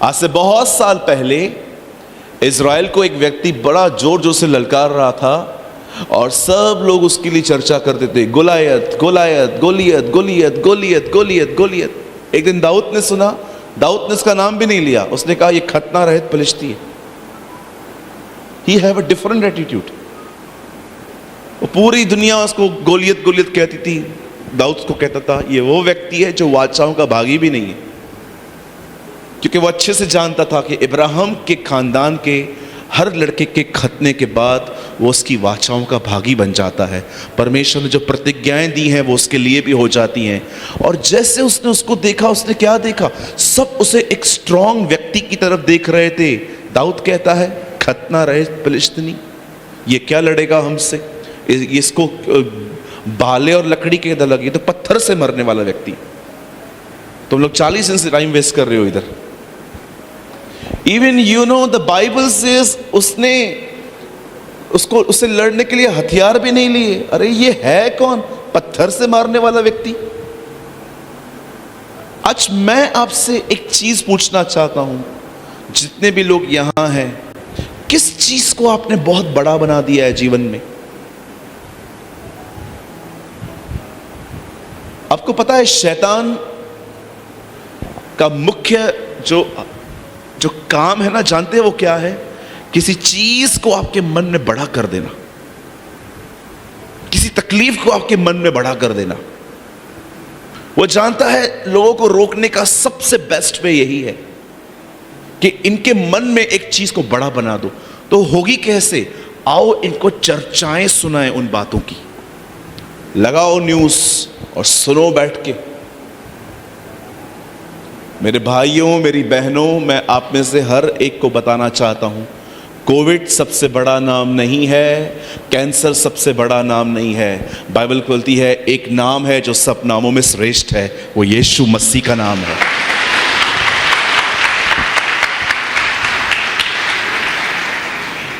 आज से बहुत साल पहले इज़राइल को एक व्यक्ति बड़ा जोर जोर से ललकार रहा था और सब लोग उसके लिए चर्चा करते थे, गोलायत गोलायत गोलियत गोलियत गोलियत गोलियत गोलियत। एक दिन दाऊद ने सुना, दाऊद ने इसका नाम भी नहीं लिया, उसने कहा ये खतना रहित फलिश्ती है। He have a different attitude. पूरी दुनिया उसको गोलियत गोलियत कहती थी, दाऊद को कहता था ये वो व्यक्ति है जो वाचाओं का भागी भी नहीं है, क्योंकि वो अच्छे से जानता था कि इब्राहिम के खानदान के हर लड़के के खतने के बाद वो उसकी वाचाओं का भागी बन जाता है। परमेश्वर ने जो प्रतिज्ञाएं दी हैं वो उसके लिए भी हो जाती हैं। और जैसे उसने उसको देखा, उसने क्या देखा, सब उसे एक स्ट्रांग व्यक्ति की तरफ देख रहे थे। दाऊद कहता है खतना रहे फिलिस्तीनी, ये क्या लड़ेगा हमसे, इसको भाले और लकड़ी के लगी, ये तो पत्थर से मरने वाला व्यक्ति। तुम लोग 40 दिन से टाइम वेस्ट कर रहे हो इधर। Even you know the Bible says उससे लड़ने के लिए हथियार भी नहीं लिए। अरे ये है कौन, पत्थर से मारने वाला व्यक्ति। आज मैं आपसे एक चीज पूछना चाहता हूं, जितने भी लोग यहां हैं, किस चीज को आपने बहुत बड़ा बना दिया है जीवन में? आपको पता है शैतान का मुख्य जो काम है ना, जानते हैं वो क्या है? किसी चीज को आपके मन में बड़ा कर देना, किसी तकलीफ को आपके मन में बड़ा कर देना। वो जानता है लोगों को रोकने का सबसे बेस्ट वे यही है कि इनके मन में एक चीज को बड़ा बना दो। तो होगी कैसे? आओ इनको चर्चाएं सुनाएं उन बातों की, लगाओ न्यूज और सुनो बैठ के। मेरे भाइयों, मेरी बहनों, मैं आप में से हर एक को बताना चाहता हूं, कोविड सबसे बड़ा नाम नहीं है, कैंसर सबसे बड़ा नाम नहीं है। बाइबल बोलती है एक नाम है जो सब नामों में श्रेष्ठ है, वो यीशु मसीह का नाम है।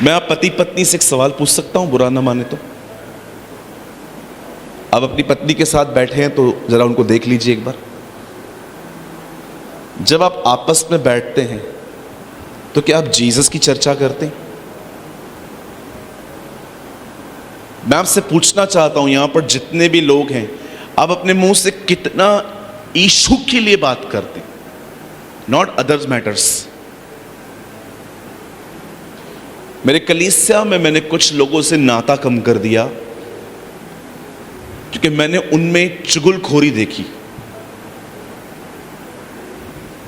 मैं आप पति पत्नी से एक सवाल पूछ सकता हूं, बुरा ना माने तो? आप अपनी पत्नी के साथ बैठे हैं तो जरा उनको देख लीजिए एक बार। जब आप आपस में बैठते हैं तो क्या आप जीसस की चर्चा करते हैं? मैं आपसे पूछना चाहता हूं, यहां पर जितने भी लोग हैं, आप अपने मुंह से कितना यीशु के लिए बात करते हैं, नॉट अदर्स मैटर्स। मेरे कलीसिया में मैंने कुछ लोगों से नाता कम कर दिया क्योंकि मैंने उनमें चुगलखोरी देखी।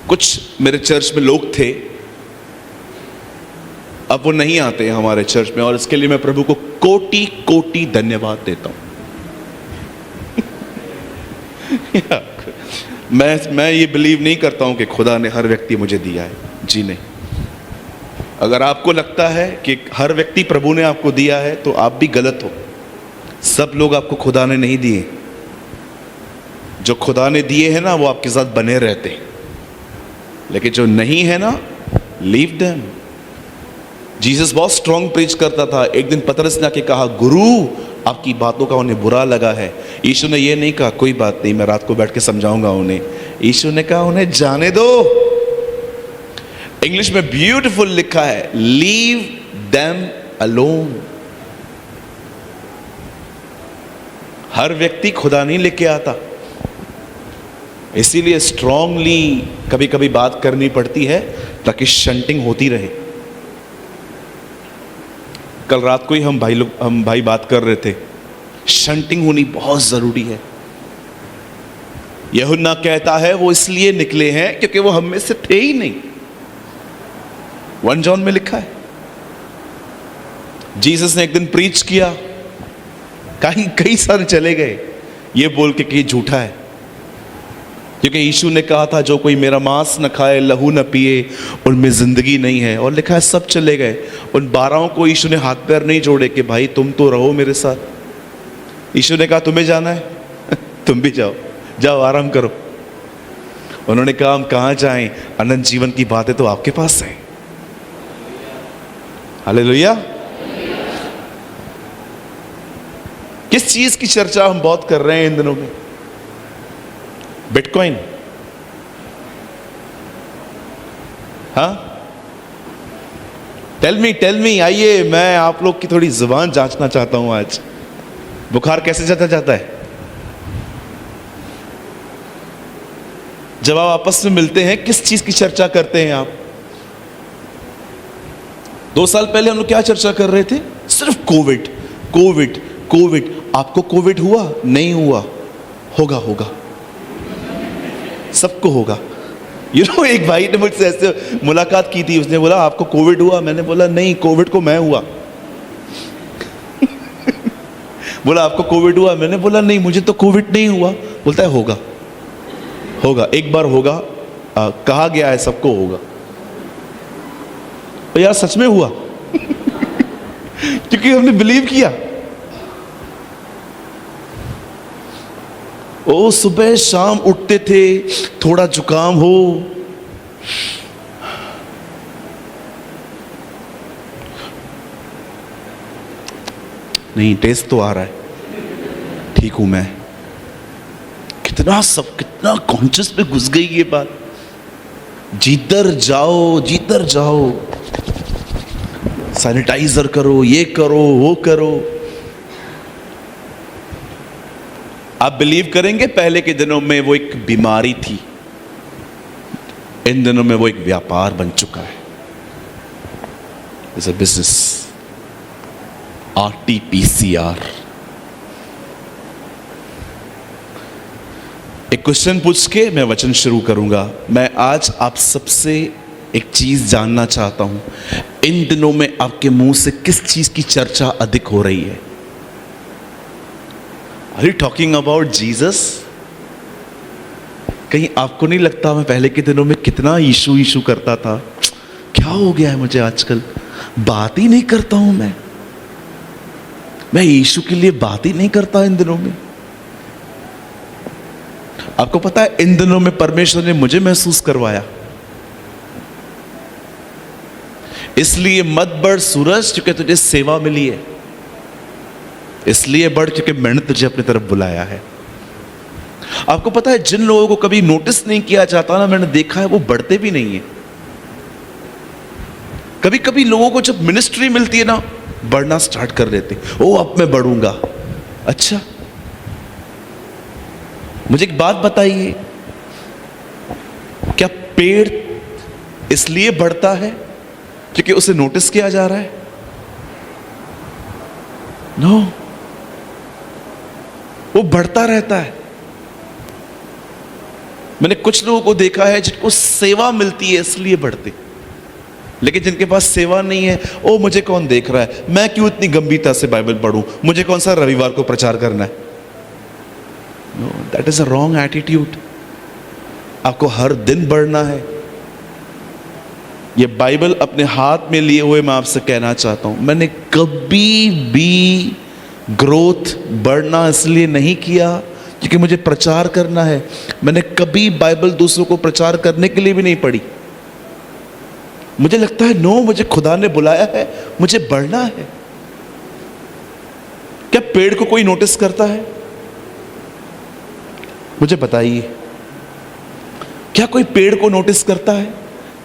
कुछ मेरे चर्च में लोग थे, अब वो नहीं आते हैं हमारे चर्च में, और इसके लिए मैं प्रभु को कोटि कोटि धन्यवाद देता हूं। मैं ये बिलीव नहीं करता हूं कि खुदा ने हर व्यक्ति मुझे दिया है, जी नहीं। अगर आपको लगता है कि हर व्यक्ति प्रभु ने आपको दिया है तो आप भी गलत हो। सब लोग आपको खुदा ने नहीं दिए, जो खुदा ने दिए हैं ना वो आपके साथ बने रहते हैं, लेकिन जो नहीं है ना, लीव देम। जीसस बहुत स्ट्रॉन्ग प्रीच करता था। एक दिन पतरस ने आके कहा, गुरु आपकी बातों का उन्हें बुरा लगा है। यीशु ने ये नहीं कहा कोई बात नहीं, मैं रात को बैठ के समझाऊंगा उन्हें। यीशु ने कहा उन्हें जाने दो। इंग्लिश में ब्यूटीफुल लिखा है, लीव देम अलोन। हर व्यक्ति खुदा नहीं लेके आता, इसीलिए स्ट्रांगली कभी कभी बात करनी पड़ती है ताकि शंटिंग होती रहे। कल रात को ही हम भाई बात कर रहे थे, शंटिंग होनी बहुत जरूरी है। यूहन्ना कहता है वो इसलिए निकले हैं क्योंकि वो हम में से थे ही नहीं। 1 जॉन में लिखा है। जीसस ने एक दिन प्रीच किया, कई सारे चले गए ये बोल के कि ये झूठा है, क्योंकि यीशु ने कहा था जो कोई मेरा मांस न खाए, लहू न पिए, उनमें जिंदगी नहीं है। और लिखा है सब चले गए। उन 12 को यीशु ने हाथ पैर नहीं जोड़े कि भाई तुम तो रहो मेरे साथ। यीशु ने कहा तुम्हें जाना है तुम भी जाओ, जाओ आराम करो। उन्होंने कहा हम कहां जाएं, अनंत जीवन की बातें तो आपके पास है। हालेलुया। किस चीज की चर्चा हम बहुत कर रहे हैं इन दिनों में? बिटकॉइन। हाँ, टेल मी, आइए, मैं आप लोग की थोड़ी जुबान जांचना चाहता हूं आज। बुखार कैसे जाता है? जब आप आपस में मिलते हैं किस चीज की चर्चा करते हैं आप? 2 साल पहले हम लोग क्या चर्चा कर रहे थे? सिर्फ कोविड कोविड कोविड। आपको कोविड हुआ? नहीं हुआ? होगा, सबको होगा। एक भाई ने मुझसे ऐसे मुलाकात की थी, उसने बोला आपको कोविड हुआ? मैंने बोला नहीं, कोविड को मैं हुआ। बोला आपको कोविड हुआ? मैंने बोला नहीं, मुझे तो कोविड नहीं हुआ। बोलता है होगा, एक बार होगा, कहा गया है सबको होगा। तो यार सच में हुआ। क्योंकि हमने बिलीव किया। ओ सुबह शाम उठते थे, थोड़ा जुकाम हो, नहीं टेस्ट तो आ रहा है, ठीक हूं मैं। कितना कॉन्शियस में घुस गई ये बात। जिधर जाओ सैनिटाइजर करो, ये करो, वो करो। आप बिलीव करेंगे, पहले के दिनों में वो एक बीमारी थी, इन दिनों में वो एक व्यापार बन चुका है। It's a business. RT-PCR। एक क्वेश्चन पूछ के मैं वचन शुरू करूंगा। मैं आज आप सबसे एक चीज जानना चाहता हूं, इन दिनों में आपके मुंह से किस चीज की चर्चा अधिक हो रही है? Are you talking about Jesus? कहीं आपको नहीं लगता मैं पहले के दिनों में कितना यीशु करता था? क्या हो गया है मुझे आजकल? बात ही नहीं करता हूं मैं यीशु के लिए बात ही नहीं करता इन दिनों में। आपको पता है इन दिनों में परमेश्वर ने मुझे महसूस करवाया, इसलिए मत बढ़ सूरज क्योंकि तुझे सेवा मिली है, इसलिए बढ़ क्योंकि मैंने तुझे अपनी तरफ बुलाया है। आपको पता है जिन लोगों को कभी नोटिस नहीं किया जाता ना, मैंने देखा है वो बढ़ते भी नहीं है। कभी कभी लोगों को जब मिनिस्ट्री मिलती है ना, बढ़ना स्टार्ट कर देते, ओ अब मैं बढ़ूंगा। अच्छा, मुझे एक बात बताइए, क्या पेड़ इसलिए बढ़ता है क्योंकि उसे नोटिस किया जा रहा है? नो, वो बढ़ता रहता है। मैंने कुछ लोगों को देखा है जिनको सेवा मिलती है इसलिए बढ़ते, लेकिन जिनके पास सेवा नहीं है, ओ मुझे कौन देख रहा है, मैं क्यों इतनी गंभीरता से बाइबल पढ़ूं, मुझे कौन सा रविवार को प्रचार करना है। No, that is a wrong attitude. आपको हर दिन बढ़ना है। ये बाइबल अपने हाथ में लिए हुए मैं आपसे कहना चाहता हूं, मैंने कभी भी ग्रोथ बढ़ना इसलिए नहीं किया क्योंकि मुझे प्रचार करना है। मैंने कभी बाइबल दूसरों को प्रचार करने के लिए भी नहीं पढ़ी। मुझे लगता है नो, मुझे खुदा ने बुलाया है, मुझे बढ़ना है। क्या पेड़ को कोई नोटिस करता है? मुझे बताइए, क्या कोई पेड़ को नोटिस करता है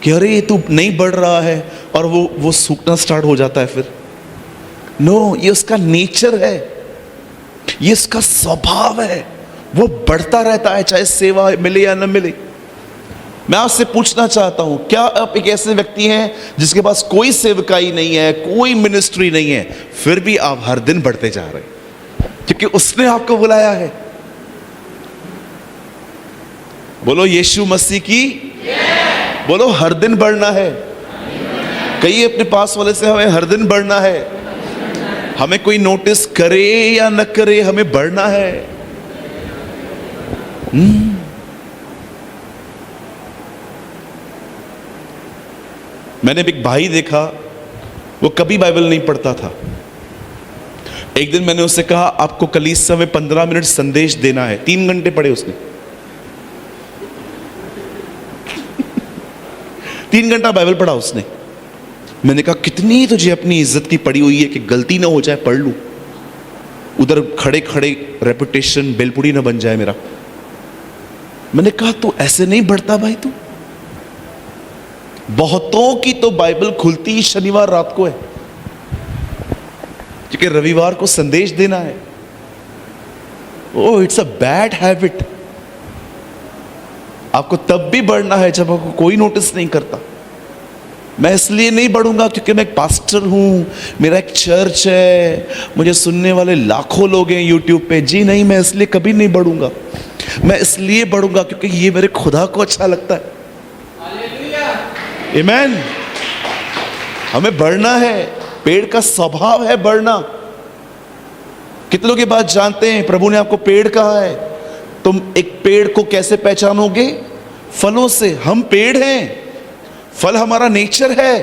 कि अरे ये तू नहीं बढ़ रहा है और वो सूखना स्टार्ट हो जाता है फिर? नो, ये उसका नेचर है, ये इसका स्वभाव है, वो बढ़ता रहता है चाहे सेवा मिले या न मिले। मैं आपसे पूछना चाहता हूं, क्या आप एक ऐसे व्यक्ति हैं जिसके पास कोई सेवकाई नहीं है, कोई मिनिस्ट्री नहीं है, फिर भी आप हर दिन बढ़ते जा रहे हैं क्योंकि उसने आपको बुलाया है? बोलो यीशु मसीह की, बोलो हर दिन बढ़ना है। कहिए अपने पास वाले से, हमें हर दिन बढ़ना है। हमें कोई नोटिस करे या न करे, हमें बढ़ना है। मैंने एक भाई देखा, वो कभी बाइबल नहीं पढ़ता था। एक दिन मैंने उससे कहा आपको कलीसिया में 15 मिनट संदेश देना है। 3 घंटे पढ़े उसने। 3 घंटा बाइबल पढ़ा उसने। मैंने कहा कितनी तुझे अपनी इज्जत की पड़ी हुई है कि गलती ना हो जाए पढ़ लूं, उधर खड़े खड़े रेपुटेशन बेलपुड़ी ना बन जाए मेरा। मैंने कहा तू ऐसे नहीं बढ़ता भाई, तू बहुतों की तो बाइबल खुलती ही शनिवार रात को है, क्योंकि रविवार को संदेश देना है। ओह, इट्स अ बैड हैबिट। आपको तब भी बढ़ना है जब आपको कोई नोटिस नहीं करता। मैं इसलिए नहीं बढ़ूंगा क्योंकि मैं एक पास्टर हूं, मेरा एक चर्च है, मुझे सुनने वाले लाखों लोग हैं यूट्यूब पे। जी नहीं, मैं इसलिए कभी नहीं बढ़ूंगा। मैं इसलिए बढ़ूंगा क्योंकि ये मेरे खुदा को अच्छा लगता है। आमीन। हमें बढ़ना है, पेड़ का स्वभाव है बढ़ना। कितने लोग ये बात जानते हैं? प्रभु ने आपको पेड़ कहा है। तुम एक पेड़ को कैसे पहचानोगे? फलों से। हम पेड़ हैं, फल हमारा नेचर है।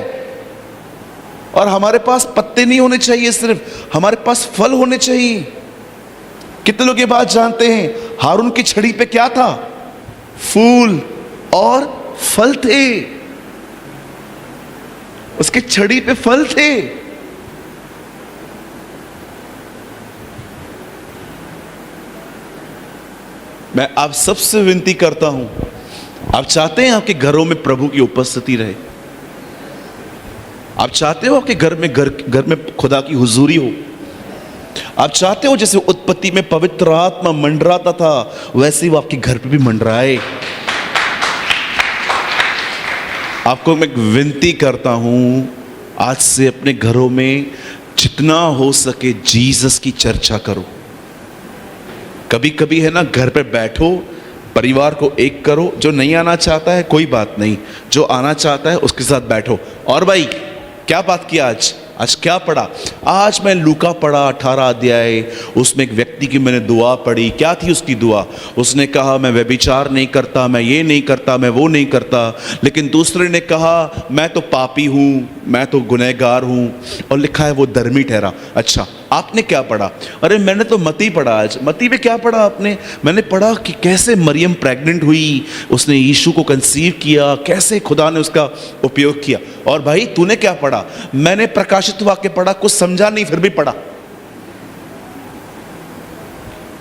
और हमारे पास पत्ते नहीं होने चाहिए, सिर्फ हमारे पास फल होने चाहिए। कितने लोग ये बात जानते हैं? हारून की छड़ी पे क्या था? फूल और फल थे। उसके छड़ी पे फल थे। मैं आप सबसे विनती करता हूं, आप चाहते हैं आपके घरों में प्रभु की उपस्थिति रहे? आप चाहते हो आपके घर में खुदा की हुजूरी हो? आप चाहते हो जैसे उत्पत्ति में पवित्र आत्मा मंडराता था, वैसे ही वो आपके घर पे भी मंडराए? आपको मैं विनती करता हूं, आज से अपने घरों में जितना हो सके जीसस की चर्चा करो। कभी कभी है ना, घर पे बैठो, परिवार को एक करो। जो नहीं आना चाहता है कोई बात नहीं, जो आना चाहता है उसके साथ बैठो। और भाई क्या बात किया आज क्या पढ़ा? आज मैं लूका पढ़ा 18 अध्याय। उसमें एक व्यक्ति की मैंने दुआ पढ़ी। क्या थी उसकी दुआ? उसने कहा मैं व्यभिचार नहीं करता, मैं ये नहीं करता, मैं वो नहीं करता। लेकिन दूसरे ने कहा मैं तो पापी हूँ, मैं तो गुनहगार हूँ, और लिखा है वो धर्मी ठहरा। अच्छा, आपने क्या पढ़ा? अरे मैंने तो मती पढ़ा। आज मती में क्या पढ़ा आपने? मैंने पढ़ा कि कैसे मरियम प्रेग्नेंट हुई, उसने यीशु को कंसीव किया, कैसे खुदा ने उसका उपयोग किया। और भाई तूने क्या पढ़ा? मैंने प्रकाशित वाक्य पढ़ा, कुछ समझा नहीं फिर भी पढ़ा।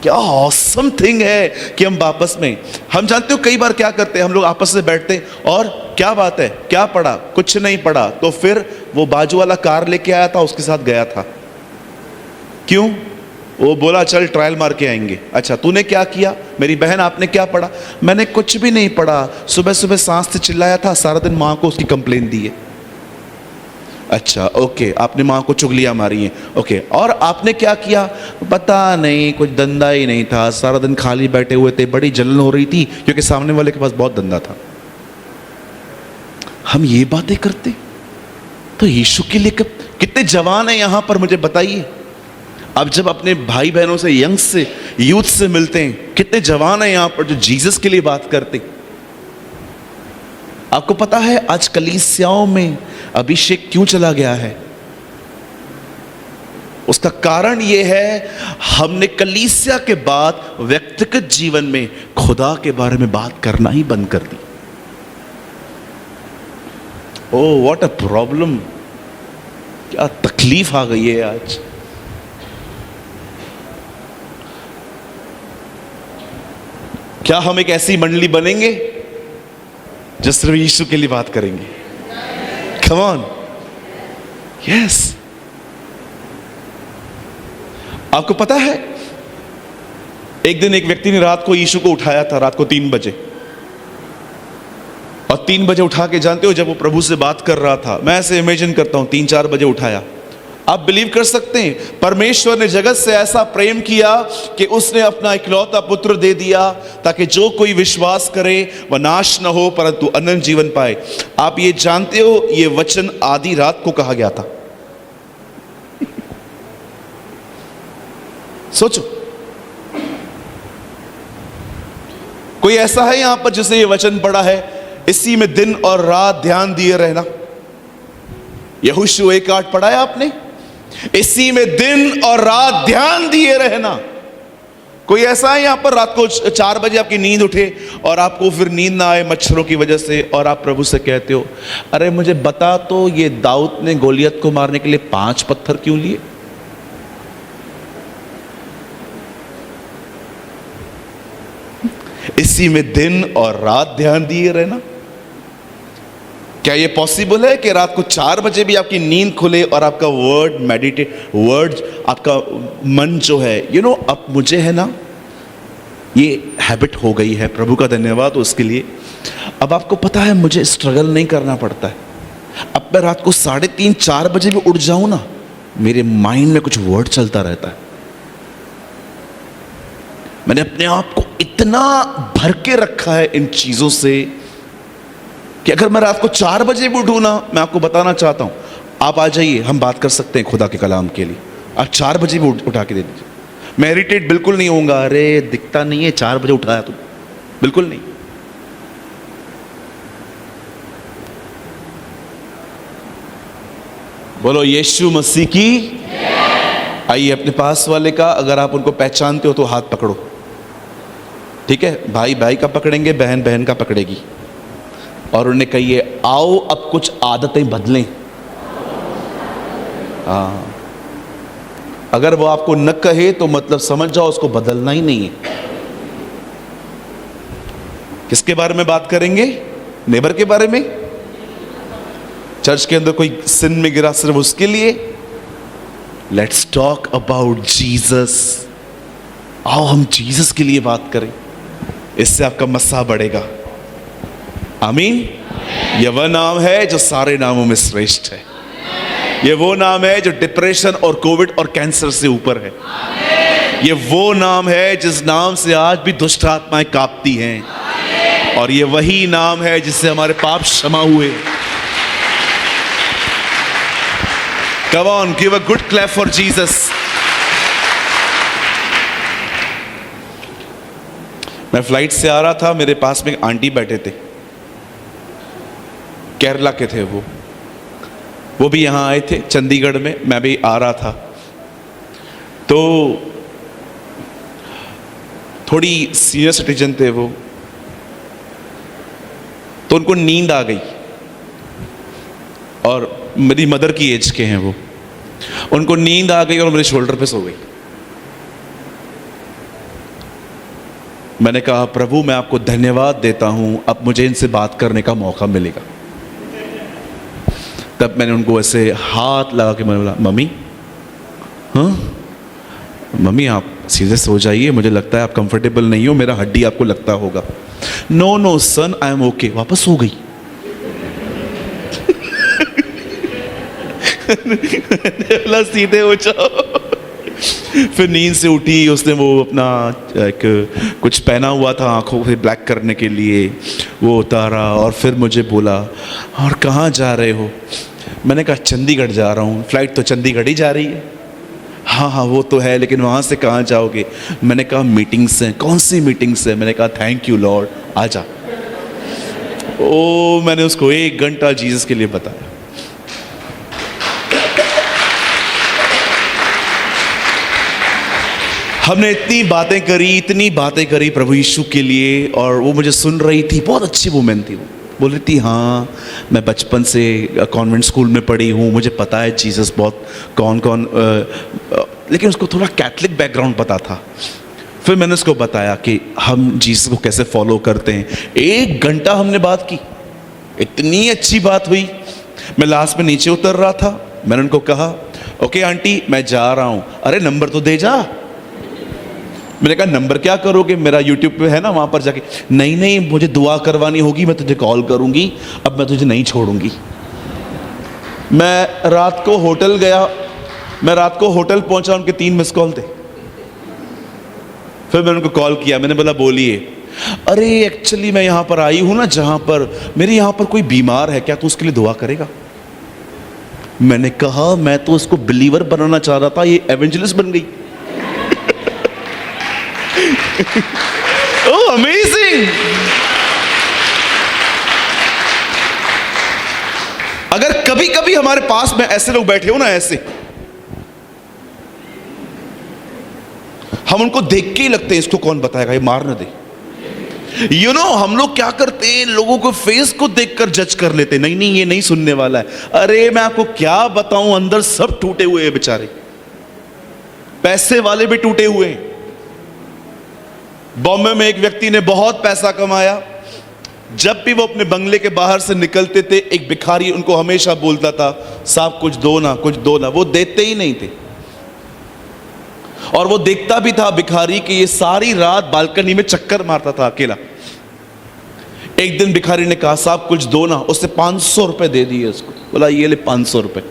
क्या ऑसम थिंग है कि हम आपस में, हम जानते हो कई बार क्या करते हैं हम लोग, आपस में बैठते और क्या बात है, क्या पढ़ा? कुछ नहीं पढ़ा। तो फिर वो बाजू वाला कार लेके आया था, उसके साथ गया था। क्यों? वो बोला चल ट्रायल मार के आएंगे। अच्छा, तूने क्या किया? मेरी बहन आपने क्या पढ़ा? मैंने कुछ भी नहीं पढ़ा। सुबह सुबह सांस से चिल्लाया था, सारा दिन माँ को उसकी कंप्लेन दी है। अच्छा ओके, आपने माँ को चुगलियां मारी हैं। ओके, और आपने क्या किया? पता नहीं, कुछ धंधा ही नहीं था, सारा दिन खाली बैठे हुए थे, बड़ी जलन हो रही थी क्योंकि सामने वाले के पास बहुत धंधा था। हम ये बातें करते तो यीशु के लिए कितने जवान हैं यहां पर, मुझे बताइए। अब जब अपने भाई बहनों से, यंग से, यूथ से मिलते हैं, कितने जवान हैं यहां पर जो जीसस के लिए बात करते। आपको पता है आज कलीसियाओं में अभिषेक क्यों चला गया है? उसका कारण यह है, हमने कलीसिया के बाद व्यक्तिगत जीवन में खुदा के बारे में बात करना ही बंद कर दी। ओह व्हाट अ प्रॉब्लम, क्या तकलीफ आ गई है आज। क्या हम एक ऐसी मंडली बनेंगे जो सिर्फ यीशु के लिए बात करेंगे? Come on, yes. आपको पता है एक दिन एक व्यक्ति ने रात को यीशु को उठाया था, रात को 3 बजे। और 3 बजे उठा के, जानते हो जब वो प्रभु से बात कर रहा था, मैं ऐसे इमेजिन करता हूं 3-4 बजे उठाया। आप बिलीव कर सकते हैं, परमेश्वर ने जगत से ऐसा प्रेम किया कि उसने अपना इकलौता पुत्र दे दिया ताकि जो कोई विश्वास करे वह नाश न हो परंतु अनंत जीवन पाए। आप ये जानते हो ये वचन आधी रात को कहा गया था। सोचो, कोई ऐसा है यहां पर जिसे ये वचन पढ़ा है, इसी में दिन और रात ध्यान दिए रहना? यहोशू 1:8 पढ़ा है आपने? इसी में दिन और रात ध्यान दिए रहना। कोई ऐसा है यहां पर रात को 4 बजे आपकी नींद उठे और आपको फिर नींद ना आए मच्छरों की वजह से, और आप प्रभु से कहते हो अरे मुझे बता तो ये दाऊद ने गोलियत को मारने के लिए 5 पत्थर क्यों लिए? इसी में दिन और रात ध्यान दिए रहना। क्या ये पॉसिबल है कि रात को 4 बजे भी आपकी नींद खुले और आपका वर्ड आपका मन जो है अब मुझे है ना, ये हैबिट हो गई है, प्रभु का धन्यवाद उसके लिए। अब आपको पता है मुझे स्ट्रगल नहीं करना पड़ता है। अब मैं रात को 3:30-4 बजे भी उठ जाऊं ना, मेरे माइंड में कुछ वर्ड चलता रहता है। मैंने अपने आप को इतना भर के रखा है इन चीजों से कि अगर मैं रात को 4 बजे भी उठूं ना, मैं आपको बताना चाहता हूं, आप आ जाइए, हम बात कर सकते हैं खुदा के कलाम के लिए। आप 4 बजे भी उठा के दे दीजिए, मैं इरिटेट बिल्कुल नहीं होऊंगा। अरे दिखता नहीं है 4 बजे उठाया तुम, बिल्कुल नहीं। बोलो यीशु मसीह की। आइए अपने पास वाले का, अगर आप उनको पहचानते हो तो हाथ पकड़ो, ठीक है? भाई भाई का पकड़ेंगे, बहन बहन का पकड़ेगी, और उन्हें कहिए आओ अब कुछ आदतें बदलें। हाँ, अगर वो आपको न कहे तो मतलब समझ जाओ उसको बदलना ही नहीं है। किसके बारे में बात करेंगे? नेबर के बारे में। चर्च के अंदर कोई सिन में गिरा, सिर्फ उसके लिए। Let's talk about Jesus. आओ हम जीसस के लिए बात करें, इससे आपका मस्सा बढ़ेगा। आमीन। यह वह नाम है जो सारे नामों में श्रेष्ठ है। यह वो नाम है जो डिप्रेशन और कोविड और कैंसर से ऊपर है। यह वो नाम है जिस नाम से आज भी दुष्ट आत्माएं कांपती हैं, और यह वही नाम है जिससे हमारे पाप क्षमा हुए। Come on, give a good clap for Jesus. मैं फ्लाइट से आ रहा था, मेरे पास में एक आंटी बैठे थे, केरला के थे वो भी यहाँ आए थे चंडीगढ़ में, मैं भी आ रहा था। तो थोड़ी सीनियर सिटीजन थे वो, तो उनको नींद आ गई, और मेरी मदर की एज के हैं वो, उनको नींद आ गई और मेरे शोल्डर पे सो गई। मैंने कहा प्रभु मैं आपको धन्यवाद देता हूं, अब मुझे इनसे बात करने का मौका मिलेगा। तब मैंने उनको ऐसे हाथ लगा के मैंने बोला मम्मी, हाँ मम्मी आप सीधे सो जाइए, मुझे लगता है आप कंफर्टेबल नहीं हो, मेरा हड्डी आपको लगता होगा। No no son I am okay. वापस सो गई। सीधे हो जाओ। फिर नींद से उठी, उसने वो अपना एक कुछ पहना हुआ था आंखों से ब्लैक करने के लिए, वो उतारा, और फिर मुझे बोला और कहाँ जा रहे हो? मैंने कहा चंडीगढ़ जा रहा हूँ। फ्लाइट तो चंडीगढ़ ही जा रही है। हाँ हाँ वो तो है, लेकिन वहाँ से कहाँ जाओगे? मैंने कहा मीटिंग्स हैं। कौन सी मीटिंग्स है? मैंने कहा थैंक यू लॉर्ड, आ जा। ओ मैंने उसको 1 घंटा जीसस के लिए बताया। हमने इतनी बातें करी प्रभु यीशु के लिए, और वो मुझे सुन रही थी। बहुत अच्छी वुमेन थी वो। बोल रही थी हाँ मैं बचपन से कॉन्वेंट स्कूल में पढ़ी हूँ, मुझे पता है जीसस बहुत कौन लेकिन उसको थोड़ा कैथलिक बैकग्राउंड पता था। फिर मैंने उसको बताया कि हम जीसस को कैसे फॉलो करते हैं। 1 घंटा हमने बात की, इतनी अच्छी बात हुई। मैं लास्ट में नीचे उतर रहा था, मैंने उनको कहा ओके आंटी मैं जा रहा हूँ। अरे नंबर तो दे जा। मैंने कहा नंबर क्या करोगे, मेरा यूट्यूब पे है ना, वहां पर जाके। नहीं मुझे दुआ करवानी होगी, मैं तुझे कॉल करूंगी, अब मैं तुझे नहीं छोड़ूंगी। मैं रात को होटल गया, मैं रात को होटल पहुंचा, उनके 3 मिस कॉल थे। फिर मैंने उनको कॉल किया, मैंने बोला बोलिए। अरे एक्चुअली मैं यहां पर आई हूं ना, जहां पर मेरे यहां पर कोई बीमार है, क्या तू उसके लिए दुआ करेगा? मैंने कहा मैं तो उसको बिलीवर बनाना चाह रहा था, ये एवेंजलिस्ट बन गई। Oh, amazing! अगर कभी कभी हमारे पास में ऐसे लोग बैठे हो ना, ऐसे हम उनको देख के ही लगते हैं इसको कौन बताएगा, ये मार न दे। हम लोग क्या करते हैं, लोगों को फेस को देखकर जज कर लेते हैं। नहीं ये नहीं सुनने वाला है। अरे मैं आपको क्या बताऊं, अंदर सब टूटे हुए हैं बेचारे, पैसे वाले भी टूटे हुए हैं। बॉम्बे में एक व्यक्ति ने बहुत पैसा कमाया, जब भी वो अपने बंगले के बाहर से निकलते थे, एक भिखारी उनको हमेशा बोलता था, साहब कुछ दो ना, कुछ दो ना। वो देते ही नहीं थे। और वो देखता भी था भिखारी कि ये सारी रात बालकनी में चक्कर मारता था अकेला। एक दिन भिखारी ने कहा, साहब कुछ दो ना। उसने 500 रुपए दे दिए उसको। बोला ये ले 500 रुपए।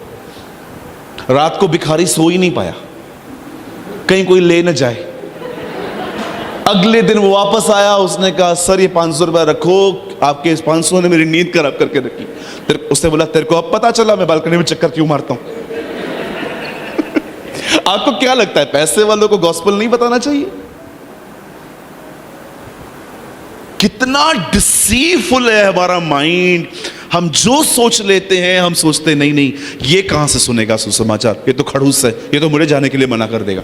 रात को भिखारी सो ही नहीं पाया, कहीं कोई ले न जाए। अगले दिन वो वापस आया, उसने कहा, सर ये 500 रुपया रखो, आपके इस 500 ने मेरी नींद खराब करके रखी। उसने बोला, तेरे को अब पता चला मैं बालकनी में चक्कर क्यों मारता हूं। आपको क्या लगता है, पैसे वालों को गॉस्पेल नहीं बताना चाहिए? कितना डिसीवफुल है हमारा माइंड। हम जो सोच लेते हैं, हम सोचते नहीं नहीं ये कहां से सुनेगा सुसमाचार, ये तो खड़ूस है, ये तो मुझे जाने के लिए मना कर देगा।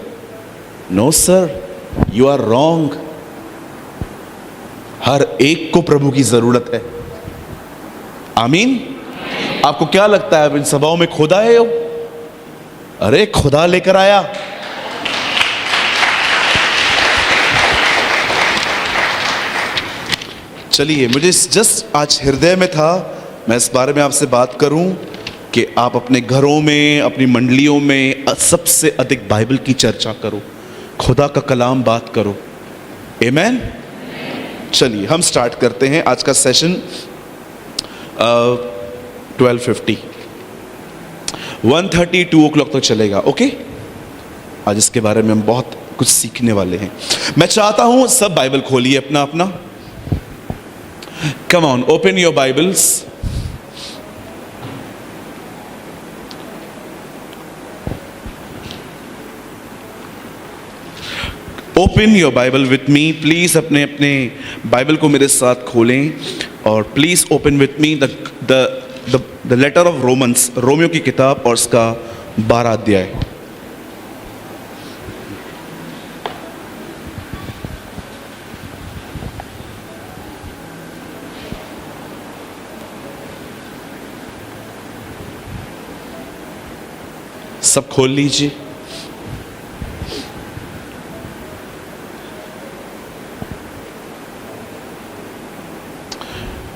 No sir, you are wrong. हर एक को प्रभु की जरूरत है। आमीन। आपको क्या लगता है इन सभाओं में खुदा है? अरे खुदा लेकर आया। चलिए, मुझे जस्ट आज हृदय में था मैं इस बारे में आपसे बात करूं कि आप अपने घरों में, अपनी मंडलियों में सबसे अधिक बाइबल की चर्चा करो, खुदा का कलाम बात करो। आमीन। चलिए हम स्टार्ट करते हैं आज का सेशन। 12:50 1:30 2 o'clock तक चलेगा। ओके, आज इसके बारे में हम बहुत कुछ सीखने वाले हैं। मैं चाहता हूं सब बाइबल खोलिए अपना अपना। Come on, open your Bibles. Open your Bible with me please. अपने अपने बाइबल को मेरे साथ खोलें और please open with me the letter of Romans, रोमियो की किताब और उसका 12 अध्याय। सब खोल लीजिए।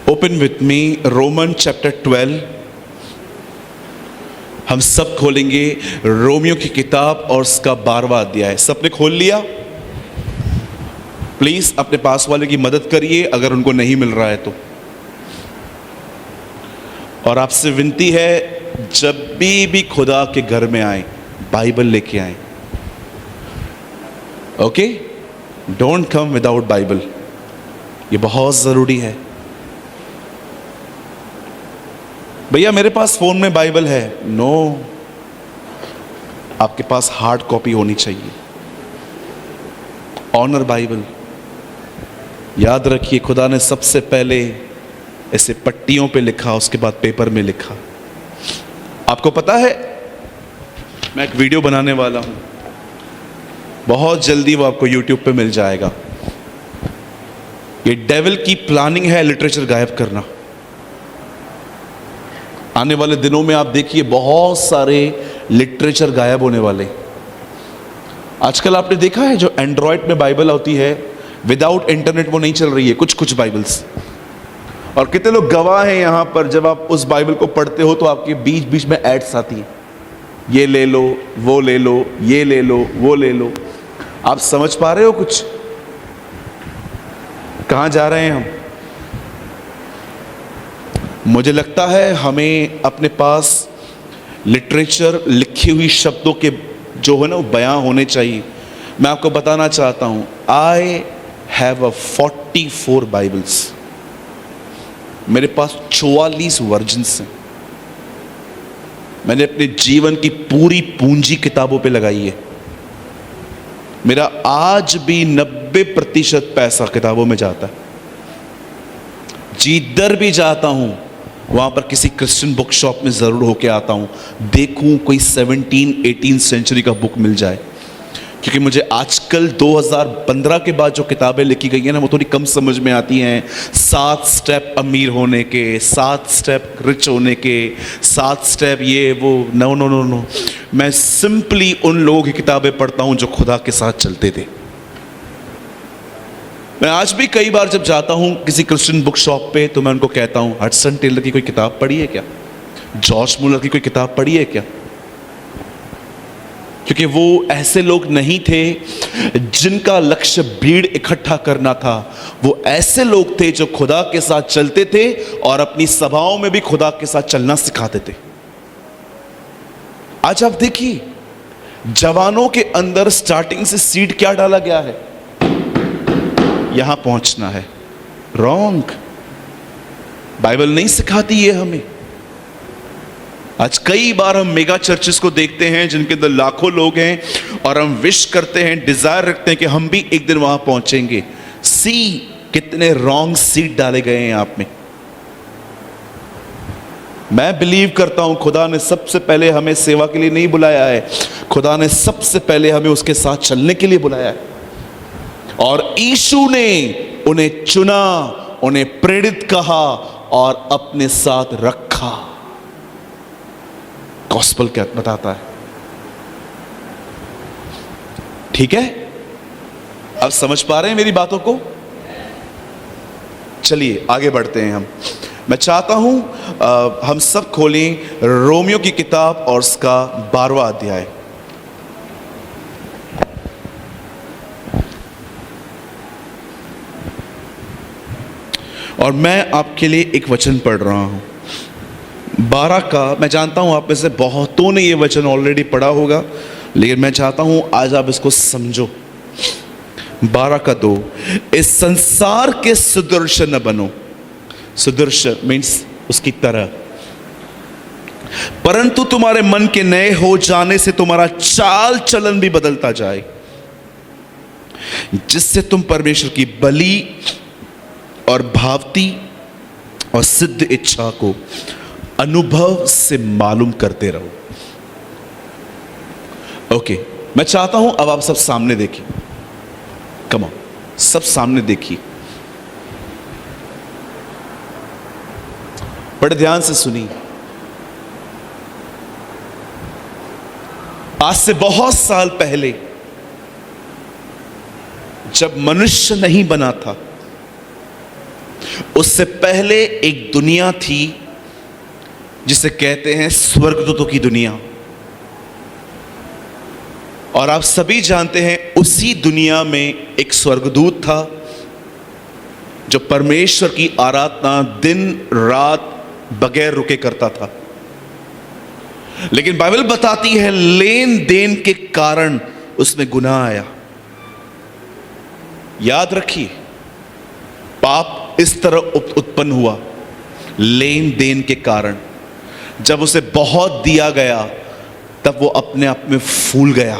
Open with me Roman chapter 12। हम सब खोलेंगे रोमियो की किताब और उसका 12वां अध्याय। सबने खोल लिया? प्लीज अपने पास वाले की मदद करिए अगर उनको नहीं मिल रहा है तो। और आपसे विनती है, जब भी खुदा के घर में आए बाइबल लेके आए। Okay, don't come without Bible. ये बहुत जरूरी है। भैया मेरे पास फोन में बाइबल है। नो, आपके पास हार्ड कॉपी होनी चाहिए। Honour Bible. याद रखिए, खुदा ने सबसे पहले ऐसे पट्टियों पे लिखा, उसके बाद पेपर में लिखा। आपको पता है, मैं एक वीडियो बनाने वाला हूं, बहुत जल्दी वो आपको YouTube पे मिल जाएगा। ये डेविल की प्लानिंग है लिटरेचर गायब करना। आने वाले दिनों में आप देखिए बहुत सारे लिटरेचर गायब होने वाले। आजकल आपने देखा है जो एंड्रॉयड में बाइबल होती है, विदाउट इंटरनेट वो नहीं चल रही है, कुछ कुछ बाइबल्स। और कितने लोग गवाह हैं यहां पर, जब आप उस बाइबल को पढ़ते हो तो आपके बीच बीच में एड्स आती हैं, ये ले लो, वो ले लो, ये ले लो, वो ले लो। आप समझ पा रहे हो कुछ? कहां जा रहे हैं हम? मुझे लगता है हमें अपने पास लिटरेचर, लिखी हुई शब्दों के जो है ना वो बयां होने चाहिए। मैं आपको बताना चाहता हूं, आई हैव 44 बाइबल्स। मेरे पास 44 वर्जन्स हैं। मैंने अपने जीवन की पूरी पूंजी किताबों पे लगाई है। मेरा आज भी 90% पैसा किताबों में जाता है। जिधर भी जाता हूं वहां पर किसी क्रिश्चियन बुक शॉप में जरूर होके आता हूं, देखूं कोई 17-18 सेंचुरी का बुक मिल जाए। क्योंकि मुझे आजकल 2015 के बाद जो किताबें लिखी गई हैं ना वो थोड़ी कम समझ में आती हैं। 7 स्टेप अमीर होने के, 7 स्टेप रिच होने के, 7 स्टेप ये वो। नो नो नो नो, मैं सिंपली उन लोगों की किताबें पढ़ता हूं जो खुदा के साथ चलते थे। मैं आज भी कई बार जब जाता हूं किसी क्रिश्चियन बुक शॉप पे तो मैं उनको कहता हूं, हडसन टेलर की कोई किताब पढ़ी है क्या? जॉर्ज मुलर की कोई किताब पढ़ी है क्या? क्योंकि वो ऐसे लोग नहीं थे जिनका लक्ष्य भीड़ इकट्ठा करना था। वो ऐसे लोग थे जो खुदा के साथ चलते थे और अपनी सभाओं में भी खुदा के साथ चलना सिखाते थे। आज आप देखिए, जवानों के अंदर स्टार्टिंग से सीड क्या डाला गया है? यहां पहुंचना है। रॉन्ग। बाइबल नहीं सिखाती ये हमें। आज कई बार हम मेगा चर्चेस को देखते हैं जिनके अंदर लाखों लोग हैं और हम विश करते हैं, डिजायर रखते हैं कि हम भी एक दिन वहां पहुंचेंगे। सी कितने रॉन्ग सीड डाले गए हैं आप में। मैं बिलीव करता हूं खुदा ने सबसे पहले हमें सेवा के लिए नहीं बुलाया है, खुदा ने सबसे पहले हमें उसके साथ चलने के लिए बुलाया है। और यीशु ने उन्हें चुना, उन्हें प्रेरित कहा और अपने साथ रखा। गॉस्पेल क्या बताता है? ठीक है, अब समझ पा रहे हैं मेरी बातों को? चलिए आगे बढ़ते हैं हम। मैं चाहता हूं हम सब खोलें रोमियो की किताब और उसका 12वां अध्याय। और मैं आपके लिए एक वचन पढ़ रहा हूं 12 का। मैं जानता हूं आप में से बहुतों ने ये वचन ऑलरेडी पढ़ा होगा, लेकिन मैं चाहता हूं आज आप इसको समझो। 12 का 2, इस संसार के सदृश न बनो। सदृश मीन्स उसकी तरह, परंतु तुम्हारे मन के नए हो जाने से तुम्हारा चाल चलन भी बदलता जाए, जिससे तुम परमेश्वर की बलि और भावती और सिद्ध इच्छा को अनुभव से मालूम करते रहो। ओके, मैं चाहता हूं अब आप सब सामने देखिए। कम ऑन, सब सामने देखिए, बड़े ध्यान से सुनिए। आज से बहुत साल पहले जब मनुष्य नहीं बना था, उससे पहले एक दुनिया थी जिसे कहते हैं स्वर्गदूतों की दुनिया। और आप सभी जानते हैं उसी दुनिया में एक स्वर्गदूत था जो परमेश्वर की आराधना दिन रात बगैर रुके करता था। लेकिन बाइबल बताती है लेन देन के कारण उसमें गुनाह आया। याद रखिए, पाप इस तरह उत्पन्न हुआ लेन देन के कारण। जब उसे बहुत दिया गया तब वो अपने आप में फूल गया।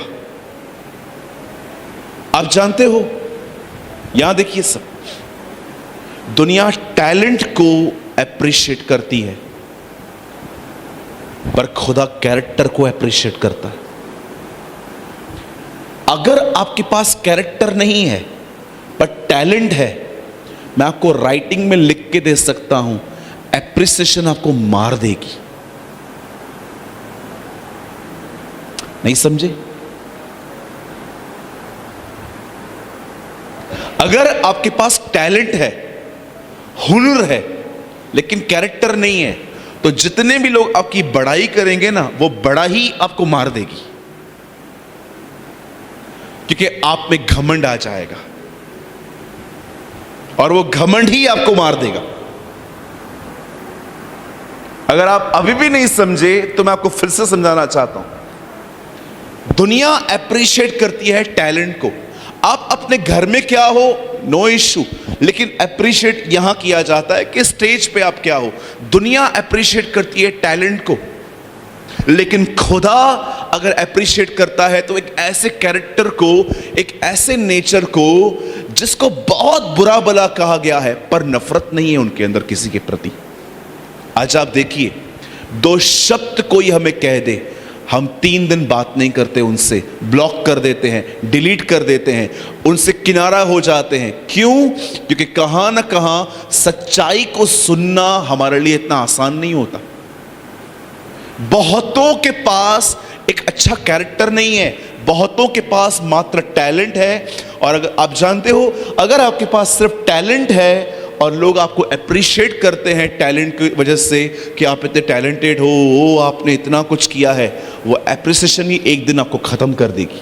आप जानते हो, यहां देखिए सब, दुनिया टैलेंट को एप्रिशिएट करती है पर खुदा कैरेक्टर को एप्रिशिएट करता है। अगर आपके पास कैरेक्टर नहीं है पर टैलेंट है, मैं आपको राइटिंग में लिख के दे सकता हूं, एप्रिसिएशन आपको मार देगी। नहीं समझे? अगर आपके पास टैलेंट है, हुनर है, लेकिन कैरेक्टर नहीं है, तो जितने भी लोग आपकी बड़ाई करेंगे ना, वो बड़ा ही आपको मार देगी, क्योंकि आप में घमंड आ जाएगा और वो घमंड ही आपको मार देगा। अगर आप अभी भी नहीं समझे तो मैं आपको फिर से समझाना चाहता हूं। दुनिया एप्रिशिएट करती है टैलेंट को। आप अपने घर में क्या हो, नो इश्यू, लेकिन एप्रिशिएट यहां किया जाता है कि स्टेज पे आप क्या हो। दुनिया एप्रिशिएट करती है टैलेंट को, लेकिन खुदा अगर एप्रिशिएट करता है तो एक ऐसे कैरेक्टर को, एक ऐसे नेचर को जिसको बहुत बुरा भला कहा गया है पर नफरत नहीं है उनके अंदर किसी के प्रति। आज आप देखिए, दो शब्द कोई हमें कह दे, हम 3 दिन बात नहीं करते उनसे, ब्लॉक कर देते हैं, डिलीट कर देते हैं, उनसे किनारा हो जाते हैं। क्यों? क्योंकि कहां ना कहां सच्चाई को सुनना हमारे लिए इतना आसान नहीं होता। बहुतों के पास एक अच्छा कैरेक्टर नहीं है, बहुतों के पास मात्र टैलेंट है, और अगर आप जानते हो, अगर आपके पास सिर्फ टैलेंट है और लोग आपको अप्रिशिएट करते हैं टैलेंट की वजह से कि आप इतने टैलेंटेड हो, आपने इतना कुछ किया है, वो अप्रिसिएशन ही एक दिन आपको खत्म कर देगी।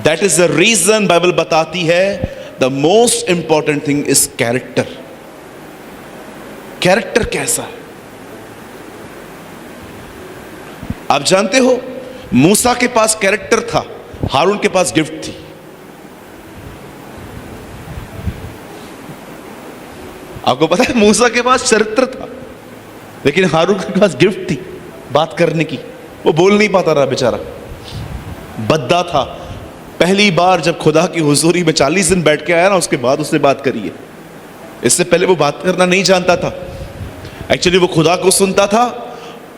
That is the reason Bible बताती है the most important thing is character. Character कैसा है? आप जानते हो, मूसा के पास कैरेक्टर था, हारून के पास गिफ्ट थी। आपको पता है, मूसा के पास चरित्र था लेकिन हारून के पास गिफ्ट थी बात करने की। वो बोल नहीं पाता रहा बेचारा, बद्दा था। पहली बार जब खुदा की हुजूरी में 40 दिन बैठ के आया ना, उसके बाद उसने बात करी है। इससे पहले वो बात करना नहीं जानता था। एक्चुअली वो खुदा को सुनता था,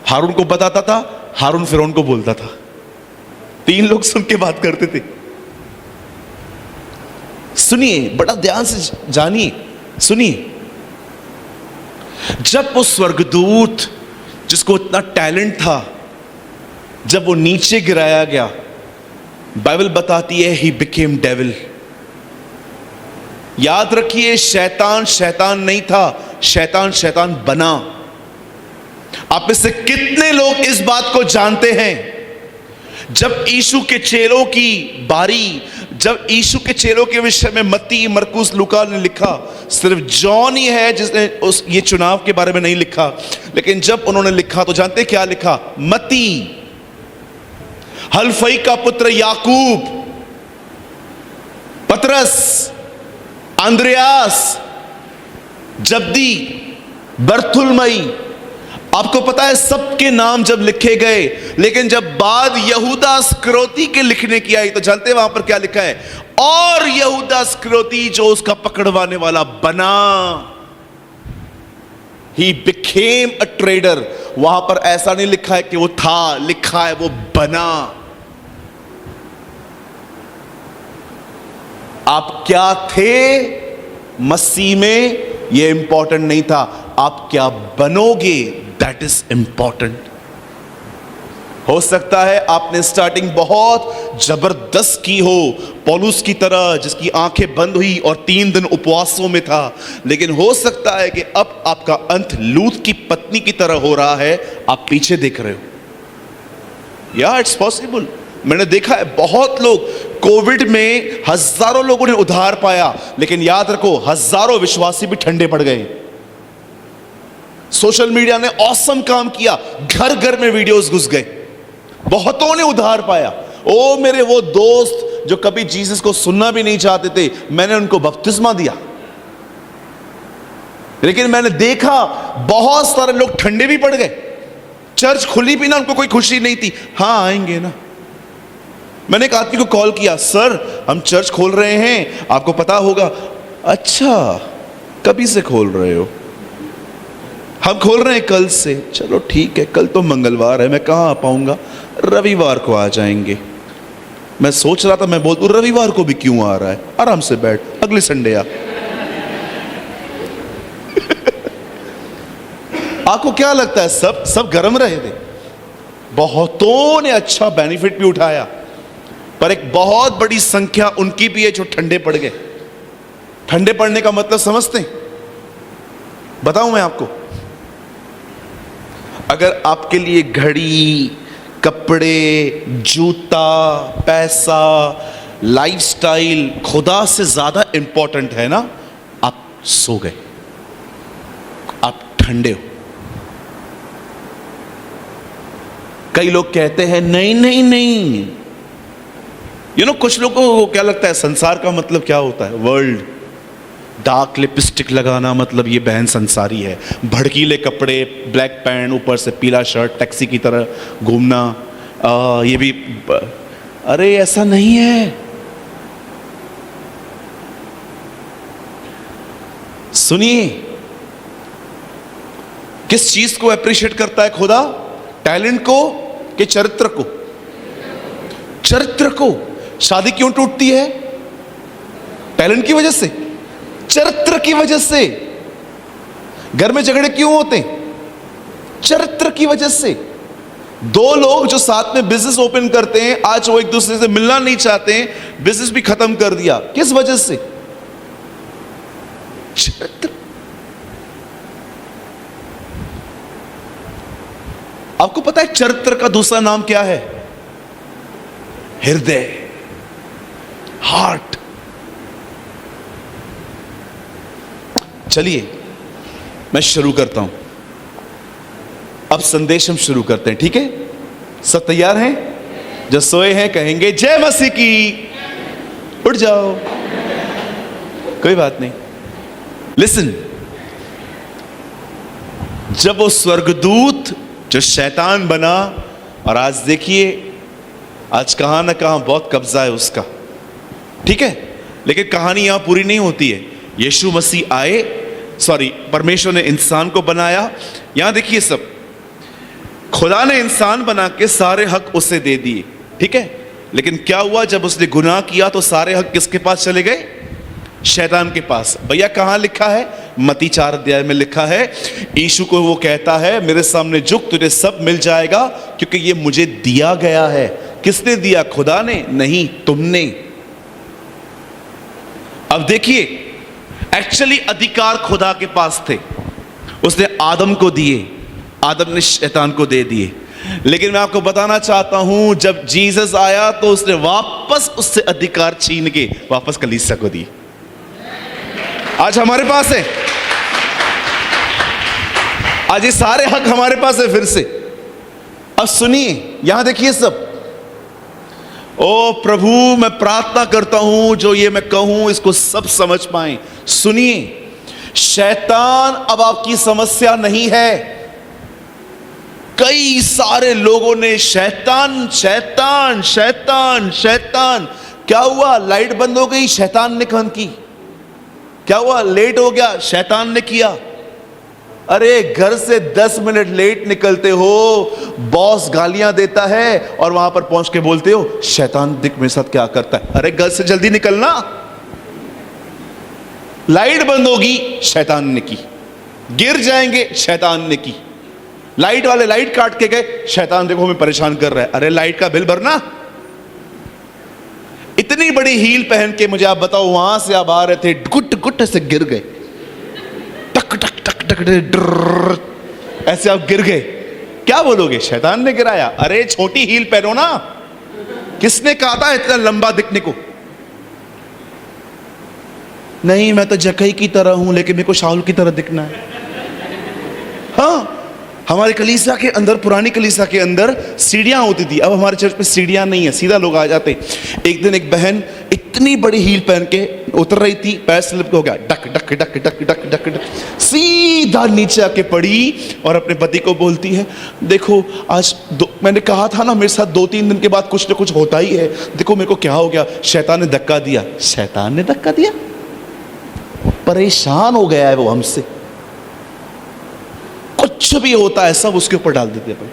हारून को बताता था, हारून फिरौन को बोलता था। 3 लोग सुन के बात करते थे। सुनिए, बड़ा ध्यान से जानिए, सुनिए। जब वो स्वर्गदूत जिसको इतना टैलेंट था, जब वो नीचे गिराया गया, बाइबल बताती है ही बिकेम डेविल। याद रखिए, शैतान शैतान नहीं था, शैतान शैतान बना। आप में से कितने लोग इस बात को जानते हैं? जब यीशु के चेलों की बारी, जब यीशु के चेलों के विषय में मत्ती, मरकुस, लूका ने लिखा, सिर्फ जॉन ही है जिसने ये चुनाव के बारे में नहीं लिखा, लेकिन जब उन्होंने लिखा तो जानते क्या लिखा? मत्ती, हल्फई का पुत्र याकूब, पतरस, अंद्रयास, जब्दी, बरथुलमई। आपको पता है सबके नाम जब लिखे गए, लेकिन जब बात यहूदा इस्करियोती के लिखने की आई तो जानते हैं वहां पर क्या लिखा है? और यहूदा इस्करियोती जो उसका पकड़वाने वाला बना। He became a trader. वहां पर ऐसा नहीं लिखा है कि वो था, लिखा है वो बना। आप क्या थे मसीह में, ये इंपॉर्टेंट नहीं था, आप क्या बनोगे, दैट इज इंपॉर्टेंट। हो सकता है आपने स्टार्टिंग बहुत जबरदस्त की हो, पौलुस की तरह जिसकी आंखें बंद हुई और 3 दिन उपवासों में था, लेकिन हो सकता है कि अब आपका अंत लूत की पत्नी की तरह हो रहा है, आप पीछे देख रहे हो। या इट्स पॉसिबल। मैंने देखा है बहुत लोग, कोविड में हजारों लोगों ने उद्धार पाया, लेकिन याद रखो हजारों विश्वासी भी ठंडे पड़ गए। सोशल मीडिया ने ऑसम काम किया, घर घर में वीडियोस घुस गए, बहुतों ने उद्धार पाया। ओ मेरे वो दोस्त जो कभी जीसस को सुनना भी नहीं चाहते थे, मैंने उनको बपतिस्मा दिया, लेकिन मैंने देखा बहुत सारे लोग ठंडे भी पड़ गए। चर्च खुली भी ना, उनको कोई खुशी नहीं थी। हाँ आएंगे ना। मैंने एक आदमी को कॉल किया, सर हम चर्च खोल रहे हैं, आपको पता होगा। अच्छा कभी से खोल रहे हो? हम खोल रहे हैं कल से। चलो ठीक है, कल तो मंगलवार है, मैं कहाँ आ पाऊंगा, रविवार को आ जाएंगे। मैं सोच रहा था, मैं बोल दूं रविवार को भी क्यों आ रहा है, आराम से बैठ, अगले संडे आ। आपको क्या लगता है, सब गर्म रहे थे? बहुतों ने अच्छा बेनिफिट भी उठाया, पर एक बहुत बड़ी संख्या उनकी भी है जो ठंडे पड़ गए। ठंडे पड़ने का मतलब समझते हैं? बताऊं मैं आपको, अगर आपके लिए घड़ी, कपड़े, जूता, पैसा, लाइफस्टाइल खुदा से ज्यादा इंपॉर्टेंट है ना, आप सो गए, आप ठंडे हो। कई लोग कहते हैं नहीं नहीं नहीं, कुछ लोगों को क्या लगता है संसार का मतलब क्या होता है? वर्ल्ड। डार्क लिपस्टिक लगाना मतलब ये बहन संसारी है, भड़कीले कपड़े, ब्लैक पैंट, ऊपर से पीला शर्ट, टैक्सी की तरह घूमना, ये भी। अरे ऐसा नहीं है। सुनिए, किस चीज को अप्रिशिएट करता है खुदा? टैलेंट को कि चरित्र को? चरित्र को। शादी क्यों टूटती है? टैलेंट की वजह से, चरित्र की वजह से। घर में झगड़े क्यों होते? चरित्र की वजह से। दो लोग जो साथ में बिजनेस ओपन करते हैं, आज वो एक दूसरे से मिलना नहीं चाहते हैं, बिजनेस भी खत्म कर दिया। किस वजह से? चरित्र। आपको पता है चरित्र का दूसरा नाम क्या है? हृदय, हार्ट। चलिए मैं शुरू करता हूं। अब संदेश हम शुरू करते हैं, ठीक है? सब तैयार हैं? जो सोए हैं कहेंगे जय मसीह की। उठ जाओ, कोई बात नहीं। लिसन, जब वो स्वर्गदूत जो शैतान बना, और आज देखिए आज कहां ना कहां बहुत कब्जा है उसका, ठीक है? लेकिन कहानी यहां पूरी नहीं होती है। यीशु मसीह आए, परमेश्वर ने इंसान को बनाया। यहां देखिए सब, खुदा ने इंसान बना के सारे हक उसे दे दिए, ठीक है? लेकिन क्या हुआ? जब उसने गुनाह किया तो सारे हक किसके पास चले गए? शैतान के पास। भैया कहां लिखा है? मत्ती 4 अध्याय में लिखा है। यीशु को वो कहता है मेरे सामने झुक, तुझे सब मिल जाएगा क्योंकि ये मुझे दिया गया है। किसने दिया? खुदा ने? नहीं, तुमने। अब देखिए, एक्चुअली अधिकार खुदा के पास थे, उसने आदम को दिए, आदम ने शैतान को दे दिए। लेकिन मैं आपको बताना चाहता हूं, जब जीसस आया तो उसने वापस उससे अधिकार छीन के वापस कलीसिया को दिए। आज हमारे पास है, आज ये सारे हक हमारे पास है फिर से। अब सुनिए, यहां देखिए सब। ओ प्रभु, मैं प्रार्थना करता हूं जो ये मैं कहूं इसको सब समझ पाए। सुनिए, शैतान अब आपकी समस्या नहीं है। कई सारे लोगों ने शैतान शैतान शैतान शैतान। क्या हुआ? लाइट बंद हो गई, शैतान ने बंद की। क्या हुआ? लेट हो गया, शैतान ने किया। अरे घर से 10 मिनट लेट निकलते हो, बॉस गालियां देता है और वहां पर पहुंच के बोलते हो शैतान देख मेरे साथ क्या करता है। अरे घर से जल्दी निकलना। लाइट बंद होगी, शैतान ने की। गिर जाएंगे, शैतान ने की। लाइट वाले लाइट काट के गए, शैतान देखो हमें परेशान कर रहा है। अरे लाइट का बिल भरना। इतनी बड़ी हील पहन के, मुझे आप बताओ, वहां से आप आ रहे थे, गुट गुट से गिर गए, टक टक टक टक टक, ऐसे आप गिर गए। क्या बोलोगे? शैतान ने गिराया। अरे छोटी हील पहनो ना। किसने कहा था इतना लंबा दिखने को? नहीं, मैं तो जकई की तरह हूं लेकिन मेरे को शाहुल की तरह दिखना है। हाँ, हमारे कलीसिया के अंदर, पुरानी कलीसिया के अंदर सीढ़ियां होती थी। अब हमारे चर्च पे सीढ़ियां नहीं है, सीधा लोग आ जाते। एक दिन एक बहन इतनी बड़ी हील पहन के उतर रही थी, पैर स्लिप हो गया, duck duck duck duck duck duck duck, सीधा नीचे आके पड़ी और अपने पति को बोलती है देखो आज मैंने कहा था ना मेरे साथ 2-3 दिन के बाद कुछ ना कुछ होता ही है, देखो मेरे को क्या हो गया, शैतान ने धक्का दिया। शैतान ने धक्का दिया? परेशान हो गया है वो हमसे। कुछ भी होता है सब उसके ऊपर डाल देते हैं।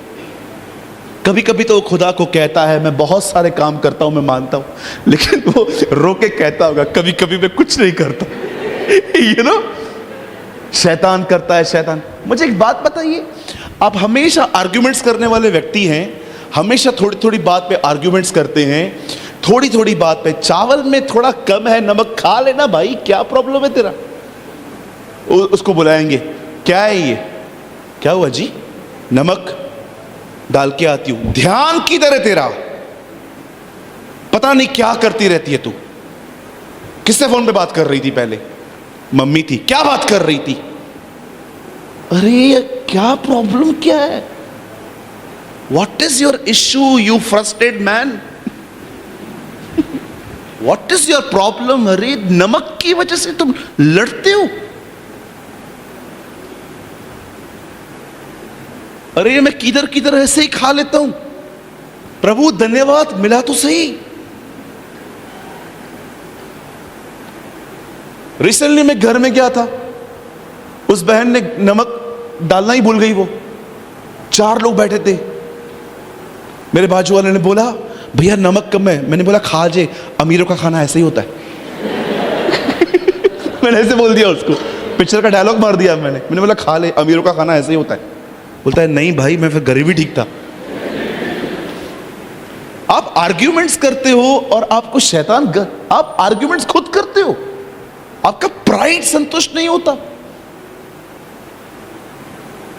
कभी कभी तो खुदा को कहता है मैं बहुत सारे काम करता हूं, मैं मानता हूं, लेकिन वो रोके कहता होगा कभी कभी मैं कुछ नहीं करता। यू नो, शैतान करता है, शैतान। मुझे एक बात बताइए, आप हमेशा आर्ग्यूमेंट्स करने वाले व्यक्ति हैं, हमेशा थोड़ी थोड़ी बात पे आर्ग्यूमेंट्स करते हैं, थोड़ी थोड़ी बात पे। चावल में थोड़ा कम है नमक, खा लेना भाई, क्या प्रॉब्लम है तेरा? उसको बुलाएंगे, क्या है ये? क्या हुआ जी? नमक डाल के आती हूं। ध्यान किधर है तेरा? पता नहीं क्या करती रहती है तू। किससे फोन पे बात कर रही थी पहले? मम्मी थी। क्या बात कर रही थी? अरे क्या प्रॉब्लम क्या है? What is your issue U frustrated man? What is your problem? अरे नमक की वजह से तुम लड़ते हो? अरे मैं किधर किधर ऐसे ही खा लेता हूं। प्रभु धन्यवाद, मिला तो सही। रिसेंटली मैं घर में गया था, उस बहन ने नमक डालना ही भूल गई। वो 4 लोग बैठे थे। मेरे बाजू वाले ने बोला भैया नमक कम है। मैंने बोला खा जे, अमीरों का खाना ऐसे ही होता है। मैंने ऐसे बोल दिया उसको, पिक्चर का डायलॉग मार दिया मैंने बोला खा ले, अमीरों का खाना ऐसे ही होता है। बोलता है नहीं भाई, मैं फिर गरीबी ठीक था। आप आर्ग्यूमेंट्स करते हो और आपको शैतान आप आर्ग्यूमेंट्स खुद करते हो, आपका प्राइड संतुष्ट नहीं होता।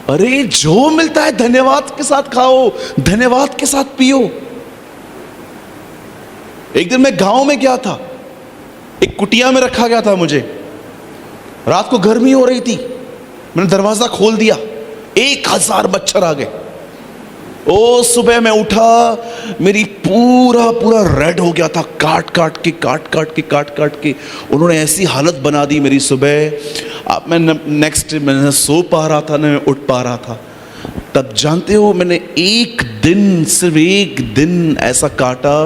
अरे जो मिलता है धन्यवाद के साथ खाओ, धन्यवाद के साथ पियो। एक दिन मैं गांव में गया था, एक कुटिया में रखा गया था मुझे। रात को गर्मी हो रही थी, मैंने दरवाजा खोल दिया, 1000 मच्छर आ गए। ओ सुबह मैं उठा, मेरी पूरा रेड हो गया था, काट काट के उन्होंने ऐसी हालत बना दी मेरी सुबह। अब मैं नेक्स्ट मैं सो पा रहा था, न मैं उठ पा रहा था। तब जानते हो मैंने एक दिन, सिर्फ एक दिन ऐसा काटा।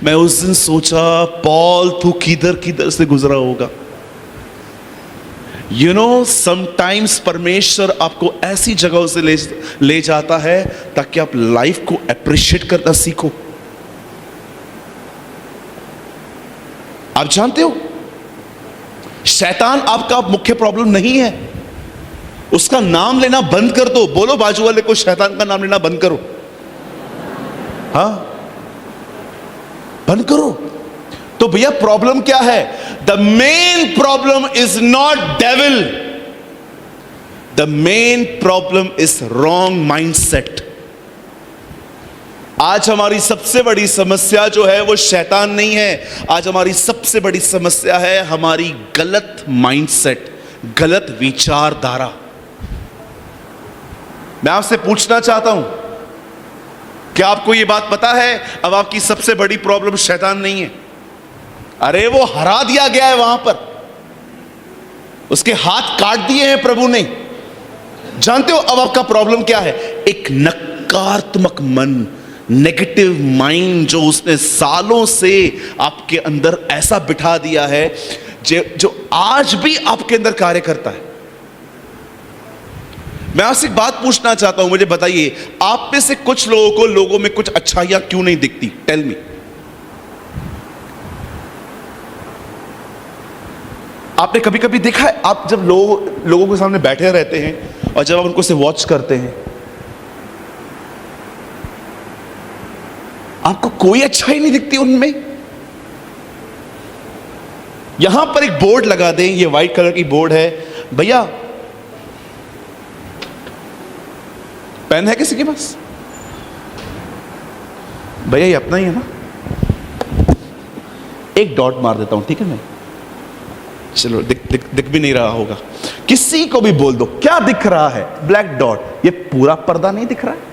मैं उस दिन सोचा पॉल तू किधर से गुजरा होगा। यू नो समटाइम्स परमेश्वर आपको ऐसी जगहों से ले जाता है ताकि आप लाइफ को अप्रिशिएट करना सीखो। आप जानते हो शैतान आपका मुख्य प्रॉब्लम नहीं है, उसका नाम लेना बंद कर दो। बोलो बाजू वाले को, शैतान का नाम लेना बंद करो। हाँ, बंद करो। तो भैया प्रॉब्लम क्या है? The main problem is not devil, the main problem is wrong mindset. आज हमारी सबसे बड़ी समस्या जो है वो शैतान नहीं है, आज हमारी सबसे बड़ी समस्या है हमारी गलत माइंडसेट, गलत विचारधारा। मैं आपसे पूछना चाहता हूं, क्या आपको यह बात पता है अब आपकी सबसे बड़ी प्रॉब्लम शैतान नहीं है? अरे वो हरा दिया गया है वहां पर, उसके हाथ काट दिए हैं प्रभु ने। जानते हो अब आपका प्रॉब्लम क्या है? एक नकारात्मक मन, नेगेटिव माइंड जो उसने सालों से आपके अंदर ऐसा बिठा दिया है जो आज भी आपके अंदर कार्य करता है। मैं आपसे एक बात पूछना चाहता हूं, मुझे बताइए आप में से कुछ लोगों को लोगों में कुछ अच्छाइयां क्यों नहीं दिखती? Tell me. आपने कभी कभी देखा है, आप जब लोगों के सामने बैठे रहते हैं और जब आप उनको से वॉच करते हैं, आपको कोई अच्छाई नहीं दिखती उनमें? यहां पर एक बोर्ड लगा दें, ये व्हाइट कलर की बोर्ड है। भैया पेन है किसी के पास? भैया ये अपना ही है ना? एक डॉट मार देता हूं, ठीक है? मैं चलो दिख भी नहीं रहा होगा, किसी को भी बोल दो क्या दिख रहा है? Black dot. ये पूरा पर्दा नहीं दिख रहा है?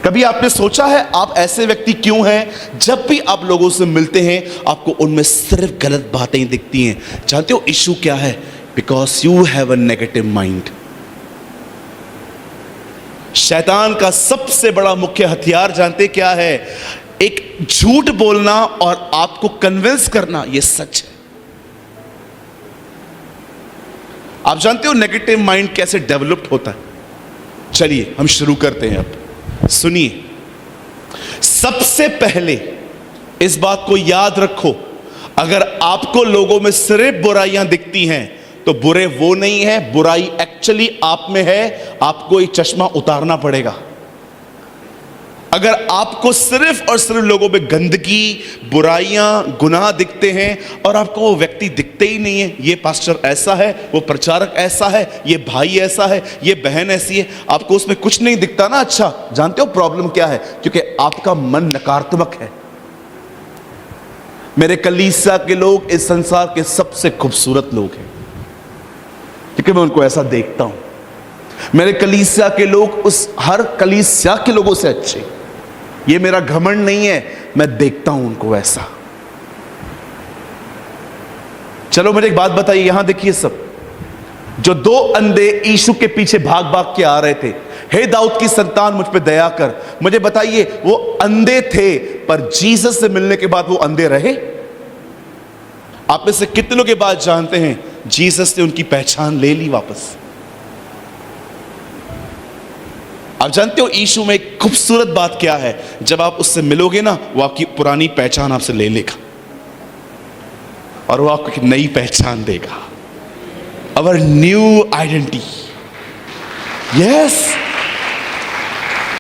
कभी आपने सोचा है आप ऐसे व्यक्ति क्यों हैं? जब भी आप लोगों से मिलते हैं आपको उनमें सिर्फ गलत बातें ही दिखती हैं। जानते हो इशू क्या है? Because you have a negative mind. शैतान का सबसे बड़ा मुख्य हथियार जानते क्या है? एक झूठ बोलना और आपको कन्विंस करना ये सच है। आप जानते हो नेगेटिव माइंड कैसे डेवलप्ड होता है? चलिए हम शुरू करते हैं। अब सुनिए, सबसे पहले इस बात को याद रखो, अगर आपको लोगों में सिर्फ बुराइयां दिखती हैं तो बुरे वो नहीं है, बुराई एक्चुअली आप में है। आपको एक चश्मा उतारना पड़ेगा। अगर आपको सिर्फ और सिर्फ लोगों में गंदगी, बुराइयां, गुनाह दिखते हैं और आपको वो व्यक्ति दिखते ही नहीं है, ये पास्टर ऐसा है, वो प्रचारक ऐसा है, ये भाई ऐसा है, ये बहन ऐसी है, आपको उसमें कुछ नहीं दिखता ना, अच्छा जानते हो प्रॉब्लम क्या है? क्योंकि आपका मन नकारात्मक है। मेरे कलीसिया के लोग इस संसार के सबसे खूबसूरत लोग हैं, क्योंकि मैं उनको ऐसा देखता हूं। मेरे कलीसिया के लोग उस हर कलीसिया के लोगों से अच्छे। ये मेरा घमंड नहीं है, मैं देखता हूं उनको वैसा। चलो मुझे एक बात बताइए, यहां देखिए सब जो 2 अंधे यीशु के पीछे भाग भाग के आ रहे थे, हे दाऊद की संतान मुझ पे दया कर। मुझे बताइए वो अंधे थे पर जीसस से मिलने के बाद वो अंधे रहे? आप में से कितने लोग ये बात जानते हैं जीसस ने उनकी पहचान ले ली वापस? आप जानते हो यीशु में एक खूबसूरत बात क्या है? जब आप उससे मिलोगे ना, वो आपकी पुरानी पहचान आपसे ले लेगा और वो आपको एक नई पहचान देगा। Our new identity. यस,